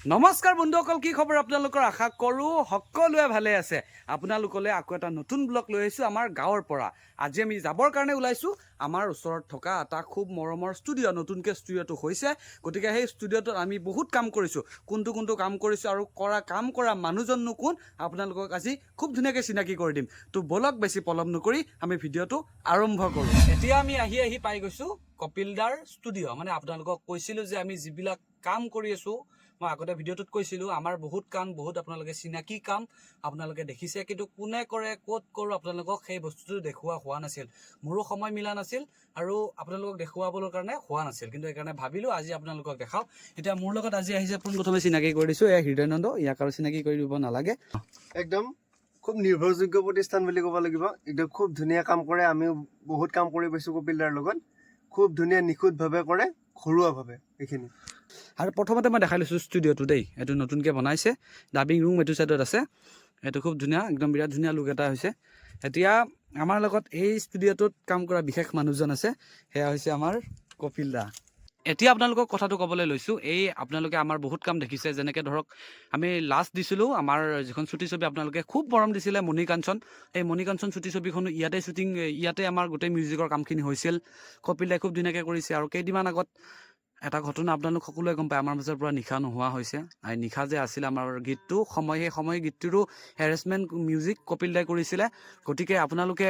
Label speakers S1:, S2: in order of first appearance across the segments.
S1: নমস্কাৰ বন্ধুসকল, কি খবৰ আপোনালোকৰ? আশা কৰোঁ সকলোৱে ভালে আছে। আপোনালোকলৈ আকৌ এটা নতুন ব্লগ লৈ আহিছোঁ আমাৰ গাঁৱৰ পৰা। আজি আমি যাবৰ কাৰণে ওলাইছোঁ আমাৰ ওচৰত থকা এটা খুব মৰমৰ ষ্টুডিঅ'। নতুনকৈ ষ্টুডিঅ'টো হৈছে, গতিকে সেই ষ্টুডিঅ'টোত আমি বহুত কাম কৰিছোঁ। কোনটো কাম কৰিছোঁ আৰু কাম কৰা মানুহজননো কোন, আপোনালোকক আজি খুব ধুনীয়াকৈ চিনাকি কৰি দিম। তো বলক বেছি পলম নকৰি আমি ভিডিঅ'টো আৰম্ভ কৰোঁ। এতিয়া আমি আহি পাই গৈছোঁ কপিলদাৰ ষ্টুডিঅ'। মানে আপোনালোকক কৈছিলোঁ যে আমি যিবিলাক কাম কৰি আছোঁ, মই আগতে ভিডিঅ'টোত কৈছিলোঁ আমাৰ বহুত কাম, বহুত আপোনালোকে চিনাকি কাম আপোনালোকে দেখিছে, কিন্তু কোনে কৰে, ক'ত কৰোঁ আপোনালোকক সেই বস্তুটো দেখুওৱা হোৱা নাছিল। মোৰো সময় মিলা নাছিল আৰু আপোনালোকক দেখুৱাবৰ কাৰণে হোৱা নাছিল, কিন্তু সেইকাৰণে ভাবিলোঁ আজি আপোনালোকক দেখাওঁ। এতিয়া মোৰ লগত আজি আহিছে, পোনপ্ৰথমে চিনাকি কৰি দিছোঁ, এয়া হৃদয়ানন্দ। ইয়াক আৰু চিনাকি কৰি দিব নালাগে।
S2: একদম খুব নিৰ্ভৰযোগ্য প্ৰতিষ্ঠান বুলি ক'ব লাগিব। একদম খুব ধুনীয়া কাম কৰে। আমিও বহুত কাম কৰি পাইছোঁ কপিলদাৰ লগত। খুব ধুনীয়া নিখুঁতভাৱে কৰে, ঘৰুৱাভাৱে এইখিনি।
S1: আৰু প্ৰথমতে মই দেখাই লৈছোঁ ষ্টুডিঅ'টো দেই, এইটো নতুনকৈ বনাইছে, ডাবিং ৰুম এইটো ছাইডত আছে। এইটো খুব ধুনীয়া, একদম বিৰাট ধুনীয়া লুক এটা হৈছে। এতিয়া আমাৰ লগত এই ষ্টুডিঅ'টোত কাম কৰা বিশেষ মানুহজন আছে, সেয়া হৈছে আমাৰ কপিল দা। এতিয়া আপোনালোকক কথাটো ক'বলৈ লৈছোঁ, এই আপোনালোকে আমাৰ বহুত কাম দেখিছে, যেনেকৈ ধৰক আমি লাষ্ট দিছিলোঁ আমাৰ যিখন চুটি ছবি আপোনালোকে খুব মৰম দিছিলে, মণি কাঞ্চন। এই মণি কাঞ্চন চুটি ছবিখনো ইয়াতে আমাৰ গোটেই মিউজিকৰ কামখিনি হৈছিল। কপিল দাই খুব ধুনীয়াকৈ কৰিছে। আৰু কেইদিনমান আগত এটা ঘটনা আপোনালোক সকলোৱে গম পায়, আমাৰ মাজৰ পৰা নিশা নোহোৱা হৈছে। আৰু নিশা যে আছিল আমাৰ গীতটো, সেই সময় গীতটোৰো হেৰেছমেণ্ট মিউজিক কপিল দাই কৰিছিলে। গতিকে আপোনালোকে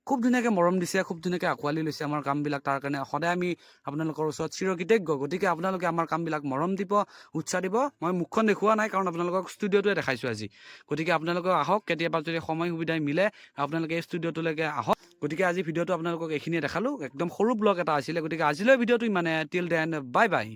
S1: খুব ধুনীয়াকৈ মৰম দিছে, খুব ধুনীয়াকৈ আঁকোৱালি লৈছে আমাৰ কামবিলাক। তাৰ কাৰণে সদায় আমি আপোনালোকৰ ওচৰত চিৰকৃতজ্ঞ। গতিকে আপোনালোকে আমাৰ কামবিলাক মৰম দিব, উৎসাহ দিব। মই মুখখন দেখুওৱা নাই, কাৰণ আপোনালোকক ষ্টুডিঅ'টোৱে দেখাইছোঁ আজি। গতিকে আপোনালোকে আহক, কেতিয়াবা যদি সময় সুবিধাই মিলে আপোনালোকে এই ষ্টুডিঅ'টোলৈকে আহক। গতিকে আজি ভিডিঅ'টো আপোনালোকক এইখিনিয়ে দেখালোঁ, একদম সৰু ব্লগ এটা আছিলে। গতিকে আজিলৈ ভিডিঅ'টো ইমানে। Till then bye bye.